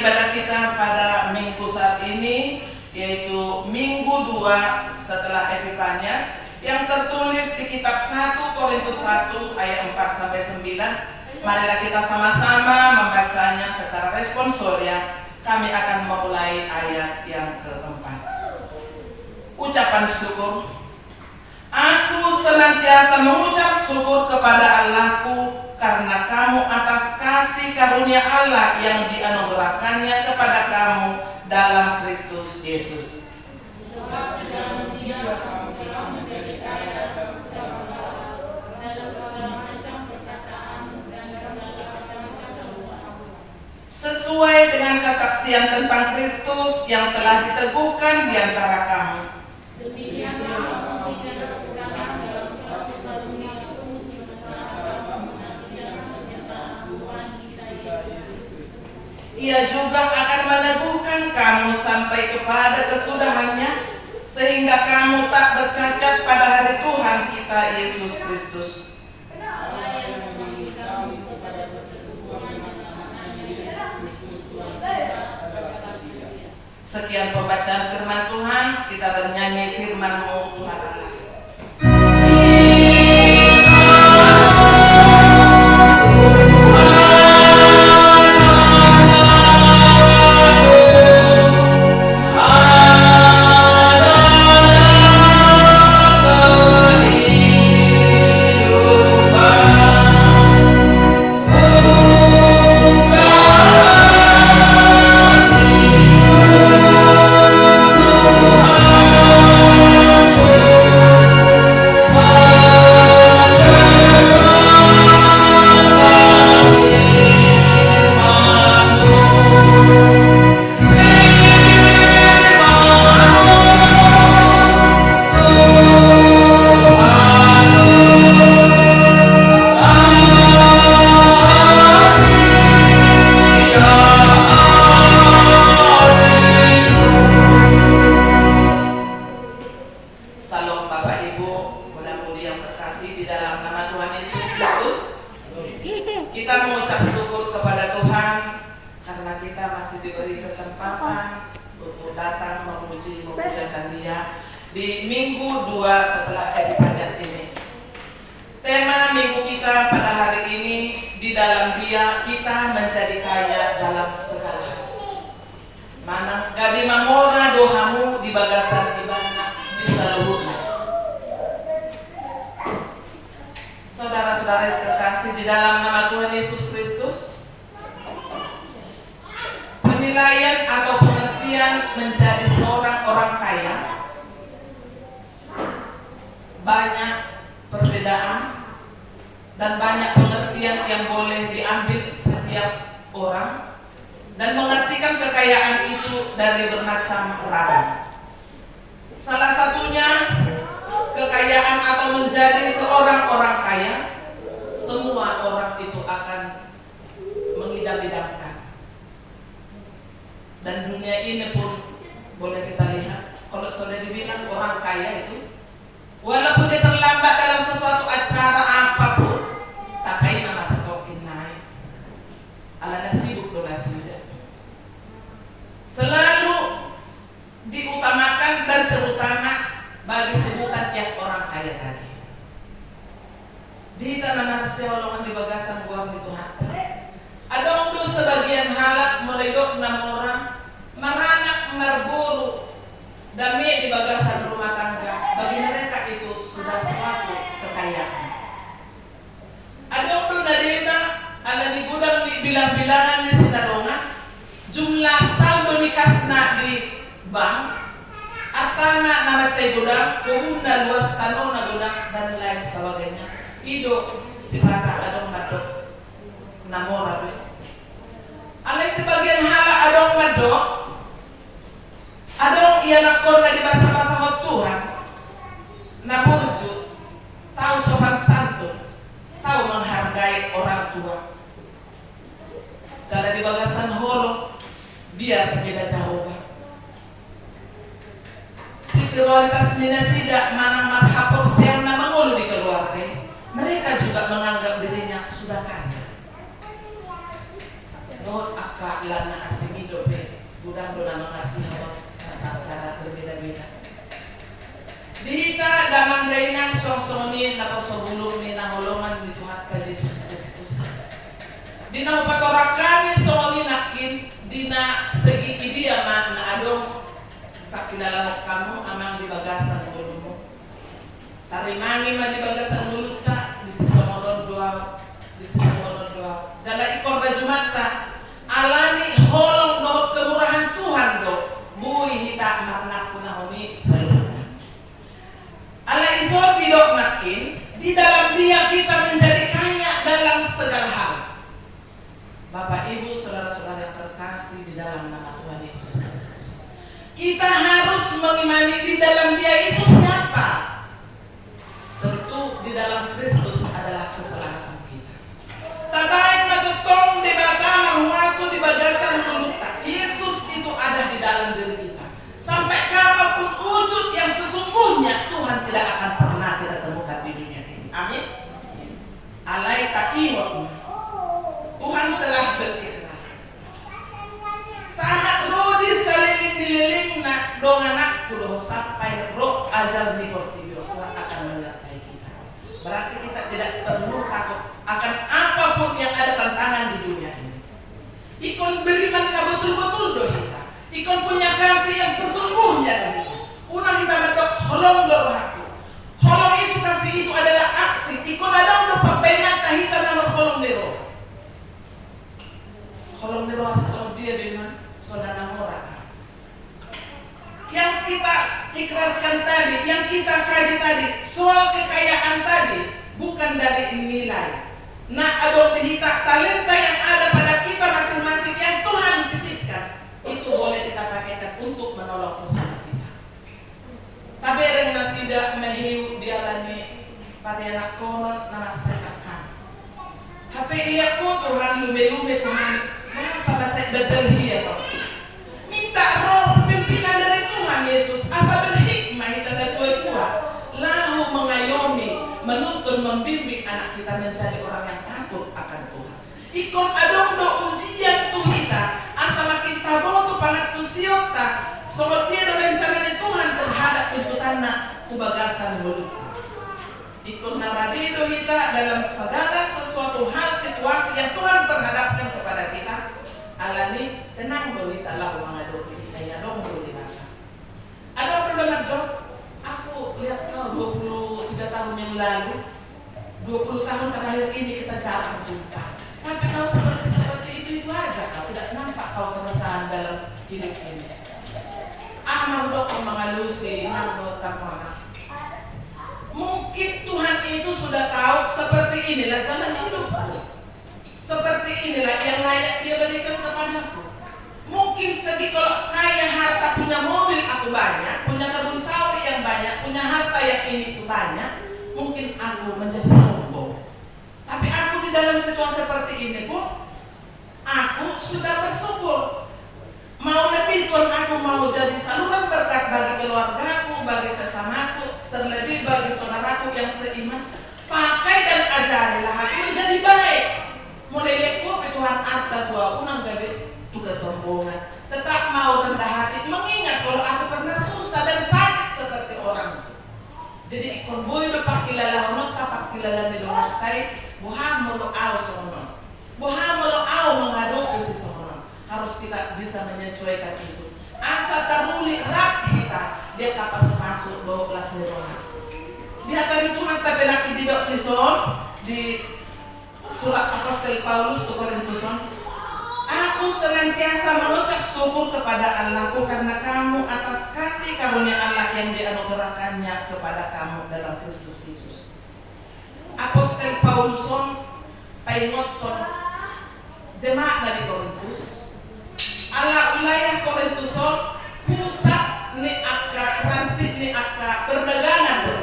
ibadah kita pada minggu saat ini, yaitu minggu 2 setelah Epifanias, yang tertulis di kitab 1 Korintus 1 ayat 4-9. Marilah kita sama-sama membacanya secara responsoria. Kami akan memulai ayat yang keempat. Ucapan syukur. Aku senantiasa mengucap syukur kepada Allahku karena kamu atas kasih karunia Allah yang dianugerahkannya kepada kamu dalam Kristus Yesus. Sebab di dalam Dia kamu telah menjadi kaya dalam segala macam perkataan dan segala macam keluhan. Sesuai dengan kesaksian tentang Kristus yang telah diteguhkan di antara kamu. Demikianlah kamu tidak kekurangan dalam suatu karunia pun sementara kamu menantikan pernyataan Tuhan kita Yesus Kristus. Ia juga akan meneguhkan kamu sampai kepada kesudahannya, sehingga kamu tak bercacat pada hari Tuhan kita Yesus Kristus. Allah yang memanggil kamu kepada persetubuhan dengan anaknya Yesus Kristus Tuhan kita kepada kasih Dia. Sekian pembacaan firman Tuhan, kita bernyanyi firman-Mu Tuhan Allah. Salam Bapak Ibu, mudah-mudi yang terkasih di dalam nama Tuhan Yesus Kristus. Kita mengucap syukur kepada Tuhan karena kita masih diberi kesempatan untuk datang memuji memuliakan Dia di minggu 2 setelah Epifanias ini. Tema minggu kita pada hari ini, di dalam Dia kita menjadi kaya dalam segala hal. Mana gadi mamora dohamu di bagasan ibana di saluhurna. Saudara-saudara yang terkasih di dalam nama Tuhan Yesus Kristus, penilaian atau pengertian menjadi seorang orang kaya banyak perbedaan dan banyak pengertian yang boleh diambil setiap orang, dan mengartikan kekayaan itu dari bermacam ragam. Salah satunya kekayaan atau menjadi seorang orang kaya, semua orang itu akan mengidam-idamkan. Dan dunia ini pun boleh kita lihat, kalau sudah dibilang orang kaya itu, walaupun dia terlambat dalam sesuatu acara apapun, tapi nama setokin naik. Alana sibuk donasi. Selalu diutamakan dan terutama bagi sebutan yang orang kaya tadi. Di tanah marsiolongan di bagasan buang di Tuhan. Adong do sebagian halak mulai dok 6 orang maranak marburu dami di bagasan rumah tangga. Bagi mereka itu sudah suatu kekayaan. Adong do nadema ala di gudang di bilang-bilangan di sinadongan, jumlah saldo nikasna di bank, atana nama cai gudang, kumunda luas tanona gudang dan lain sebagainya. Ido sifata adong madok namora be. Ale sebagian hala adong madok, adong iya nakor di basa-basa hot Tuhan, naburju, tahu sopan santun, tahu menghargai orang tua. Jalan di bagasan holo, biar beda jauh. Spiritualitas mina sida manang marhapor seang na mangulu di keluarga, mereka juga menganggap dirinya sudah kaya. Nuhut Kailan na asimido pe, gudang do na mengerti hawak sa cara berbeda-beda. Dita damang dainan sosoni na pasobulong ni nahulungan ni Tuhan ka Yesus Kristus. Dina upatorak kami soni nakin dina segi idia ma na adong pakilala kamu amang di bagasan mulutmu. Tarimangi ma di bagasan mulut ka di sisomodon doa, di sisomodon doa. Jala ikon rajumata alani holong dohot kemurahan Tuhan do bui hita marnak punahoni seluruhnya. Ala isor bidok makin di dalam dia kita menjadi kaya dalam segala hal. Bapak Ibu saudara-saudara yang terkasih di dalam nama Tuhan Yesus Kristus, kita harus mengimani di dalam dia itu siapa. Tentu di dalam Kristus adalah keselamatan kita. Tabain matutong di batang ruasu di bagasan mulutnya. Yesus itu ada di dalam diri kita. Sampai kapanpun wujud yang sesungguhnya Tuhan tidak akan pernah kita temukan di dunia ini. Amin. Alai ta'imot. Tuhan telah berikrar. Saat roh diseliling-liling nak donganak kudo sampai roh azal ni kortibio, Tuhan akan menyertai kita. Berarti kita tidak perlu takut akan apapun yang ada tantangan di dunia ini. Ikon beriman na betul-betul do kita. Ikon punya kasih yang sesungguhnya do kita. Unang kita bedok holong do aku. Holong itu kasih itu adalah aksi. Ikon ada untuk pembenat tahita nama holong dero. Holong dero asal dia dengan saudara mora. Yang kita ikrarkan tadi, yang kita kaji tadi, soal kekayaan tadi bukan dari nilai. Nah, adon dihita talenta yang ada pada kita masing-masing yang Tuhan titipkan, itu boleh kita pakaikan untuk menolong sesama kita. Tabereng nasida mehiu dialani parianak konon namasakan. HP iliaku Tuhan lume-lume Tuhan masa basek dadal hiya Pak. Minta roh pimpinan dari Tuhan Yesus asa berhikmah kita dari Tuhan lalu mengayomi, menuntun, membimbing anak kita menjadi orang yang takut akan Tuhan. Ikon adong do ujian tu kita asa makin tabo tu pangat tu siota sobat dia do rencana Tuhan terhadap tuntutanna kubagasan mulutnya. Ikon naradido kita dalam segala sesuatu hal situasi yang Tuhan perhadapkan kepada kita. Alani tenang do kita lalu mengadop kita ya dong do kita. Adong do dengan do aku lihat kau 23 tahun yang lalu, 20 tahun terakhir ini kita jarang jumpa. Tapi kau seperti itu aja, kau tidak nampak kau keresahan dalam hidup ini. Mau dok mengalusi, mau tamana. Mungkin Tuhan itu sudah tahu seperti inilah jalan hidupku. Seperti inilah yang layak Dia berikan kepadaku. Mungkin segi kalau kaya harta punya mobil aku banyak, punya kebun sawit yang banyak, punya harta yang ini itu banyak, mungkin aku menjadi sombong. Tapi aku di dalam situasi seperti ini pun, aku sudah bersyukur. Mau lebih Tuhan, aku mau jadi saluran berkat bagi keluargaku, bagi sesamaku, terlebih bagi saudaraku yang seiman. Pakai dan ajarilah aku menjadi baik. Mulai lekku Tuhan arta gua unang gabe kesombongan, tetap mau rendah hati, mengingat kalau aku pernah susah dan sakit seperti orang itu. Jadi ikon boy do pakilala honot tapak kilala ni lontai, buha molo au sono. Buha molo au menghadapi seseorang. Harus kita bisa menyesuaikan itu. Asa taruli rak kita, dia kapas masuk 12 neroha. Dia tadi Tuhan tapelaki di dok lison di surat Apostel Paulus ke Korintuson. Aku senantiasa mengucap syukur kepada Allahku karena kamu atas kasih karunia Allah yang dianugerahkannya kepada kamu dalam Kristus Yesus. Apostel Pauluson paingoton jemaat dari Korintus. Allah wilayah Korintuson pusat ni akka transit ni akka perdagangan do.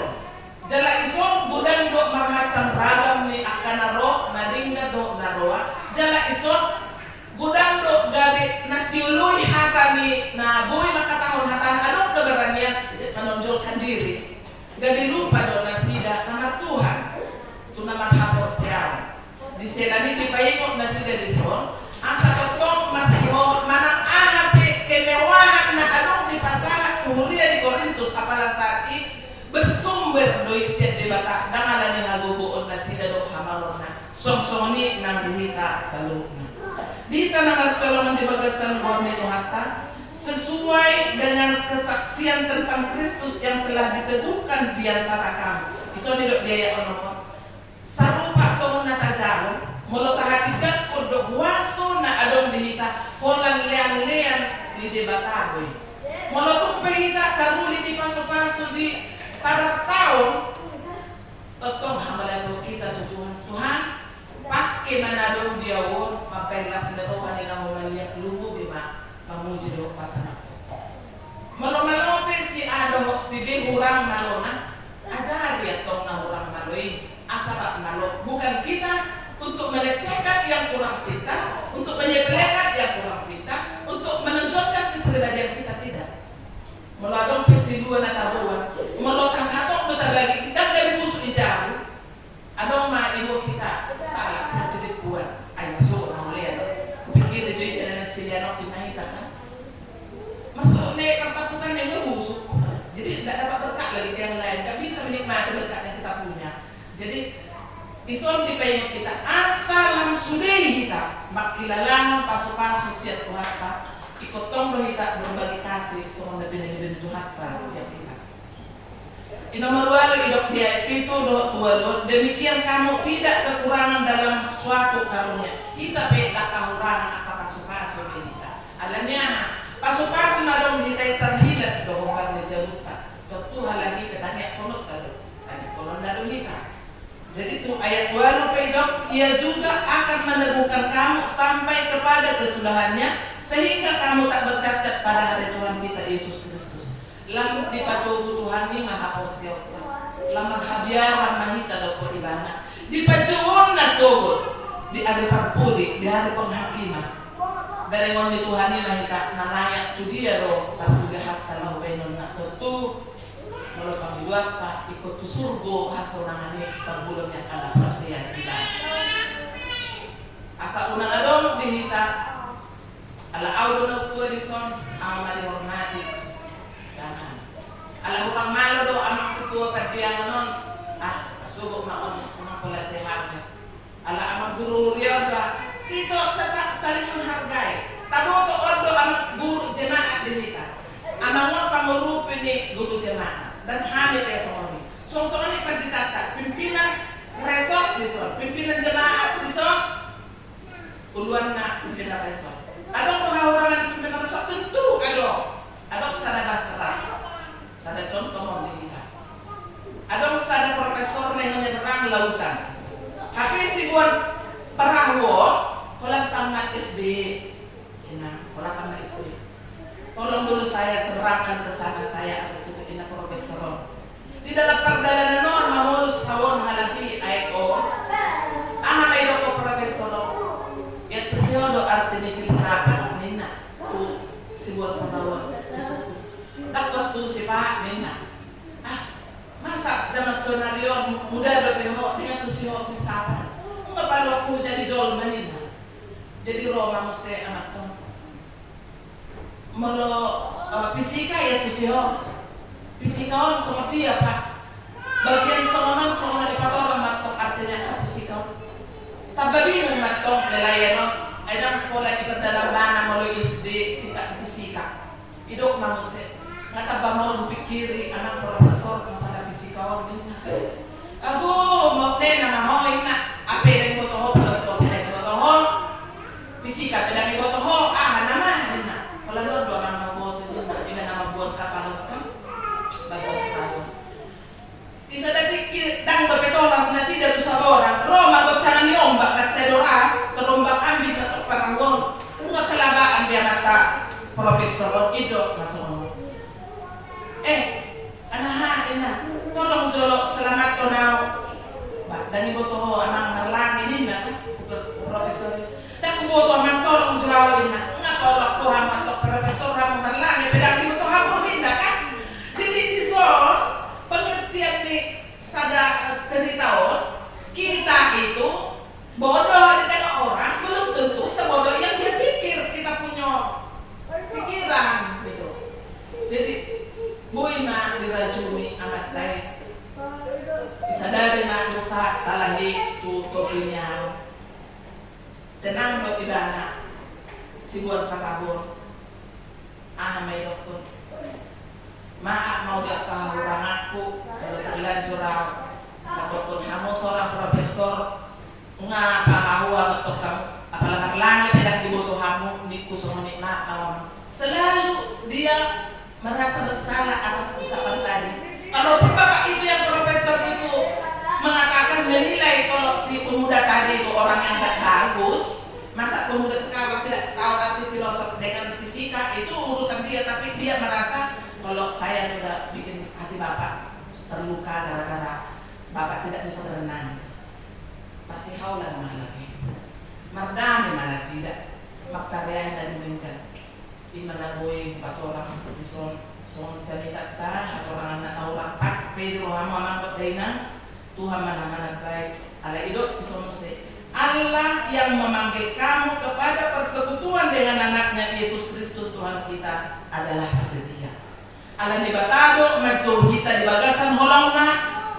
Jala ison budang do macam ragam ni akka naro nadingga do naroa. Jala ison gudang do gabi nasiului hatani na boy makatahon hatana adong keberanian menonjolkan diri gabi lupa do nasida nama Tuhan tu nama hapos ya di selani di paimo nasida di son asa ketong masih doi siat de bata dangala ni hagogoon na sida do hamalona songsoni nang dihita salukna. Dihita nang solongan di bagasan borne no hatta sesuai dengan kesaksian tentang Kristus yang telah diteguhkan di antara kamu. Iso ni dok dia ono sarupa sona tajaro molo tahatigat ko do waso na adong dihita holan lean-lean ni de batagoy. Molo tung pehita taruli di paso-paso di pada tahun totong hambala kita Tuhan pakai manadong dia won mapailas na rohan ina humaliak lubu bima mamuji do pasana malomalope si ado si di hurang malona ajari atong na hurang maloi asal malo bukan kita untuk melecehkan yang kurang pintar, untuk menyepelekan yang kurang pintar, untuk menonjolkan kepribadian kita, tidak. Meladong pesi dua na tabuan melotang hatok do tabagi dan dari musuh dijauh adong ma ibu kita salah sedikit buat ay masuk orang lihat pikir dia jadi dengan silianok dinahita kan masuk nek pertakukan yang busuk jadi tidak dapat berkat lagi ke yang lain, tidak bisa menikmati berkat yang kita punya. Jadi Islam dipengen kita asalam sudehi kita makilalangan pasu-pasu siap Tuhan ikut tonggo kita berbagi kasih semua lebih Tuhan siap kita. Nomor walu hidup dia itu do walu demikian kamu tidak kekurangan dalam suatu karunia. Kita beda kekurangan akak pasu-pasu kita. Alanya pasu-pasu nadong kita terhilas do karena jaluta. Tentu hal lagi petanya konot tadi. Tanya kolon nadong kita. Jadi itu ayat walu hidup ia juga akan meneguhkan kamu sampai kepada kesudahannya sehingga kamu tak bercacat pada hari Tuhan kita Yesus Kristus. Lalu dipatuhi Tuhan ni maha posiota. Lamar habiara mahita dapat ibana. Dipacuon na sogod di hari parpuli di hari penghakiman. Dari ngondi Tuhan ni mahita nalayak tu dia ro kasugahat talau benon na tutu. Kalau pembuat tak ikut tu surgo hasil nangani sebelum yang ada persian kita. Asal unang adong dihita ala audo na tua di son ama dihormati jangan ala hurang malo do amak setua perdiangan non sugo maon unang pula sehatnya ala amak guru rioda kita tetap saling menghargai tabo to ordo amak guru jemaat dihita amangon panguru ini guru jemaat dan hamil esoni sosoni perditata pimpinan resort di son pimpinan jemaat di son uluan na pimpinan resort adong pengawaran pimpinan resort tentu adong sada bahtera sada contoh mau kita adong sada profesor yang menyerang lautan tapi si buat perahu kolam tamat SD kolam tamat SD tolong dulu saya serahkan ke sana saya harus itu ina profesor di dalam perdana norma mulus tahun halahi ayo may do profesor ya tu siyo do artinya filsafat nina tu sibuat perawan dapat tu si pak nina masa zaman sonario muda do peho dengan tu siyo filsafat enggak perlu aku jadi jol manina jadi Roma muse anak tuh melo fisika ya tu siho fisika on sama dia pak bagian sononan di patoran matok artinya ke fisika tababinong matok nelayan ada pola di dalam mana melo SD tidak fisika idok mamuse ngata mau pikiri anak profesor masalah fisika on dinna aduh mau nena mau ina apa yang mau tahu filosofi yang mau tahu fisika pedang mau tahu nama dinna kalau lo dua orang mau tahu dinna ina nama buat kapal kan di sana dikit dang bepetoras nasi dari saboran Roma gocangan yombak kat sedoras terombak ambil ketok parangon enggak kelabaan biar kata profesor itu masuk anaha ina tolong jolo selamat tonau dan ibu toh amang ngerlang ini kan profesor dan ibu toh amang tolong jolo ina enggak kalau Tuhan matok profesor kamu ngerlang pedang ibu toh kamu ini kan jadi di son pengertian nih sadar cerita kita itu bodoh di tengah orang belum tentu sebodoh yang dia pikir kita punya pikiran gitu. Jadi Bu Ima diracuni amat baik Siguan kakabon. May doktor. Maaf mau gak kahuranganku kalau terlanjur raw. Doktor kamu seorang profesor. Ngapa atau kamu apalagi langit tidak dibutuh kamu di kusumuni malam. Selalu dia merasa bersalah atas ucapan tadi. Kalau bapak itu yang profesor itu mengatakan menilai kalau si pemuda tadi itu orang yang gak bagus, masa pemuda sekarang tidak tahu arti filosofi dengan fisika, itu urusan dia. Tapi dia merasa kalau saya sudah bikin hati bapak terluka gara-gara bapak tidak bisa berenang, pasti haulan mahalagi mardami mana sida magkaryahin dan diminkan imana boy bato orang dison cerita atau orang anak orang pas pede orang mamang dainang Tuhan mana-mana baik ala idot isomose Allah yang memanggil kamu kepada persekutuan dengan anaknya Yesus Kristus Tuhan kita adalah setia. Allah dibatado majo kita di bagasan holongna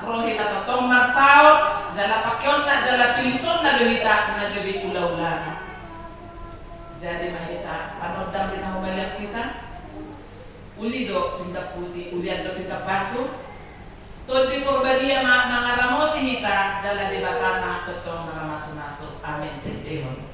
roh kita totong marsaot jala pakyon na jala piliton na gawita na gabi ulaw-ulaw. Jadi mahita panodam din ang umalyak kita ulido pinta puti ulian do pinta baso todi porbadia mga ramoti hita jala di batana totong na masuk-masuk amin tendehon.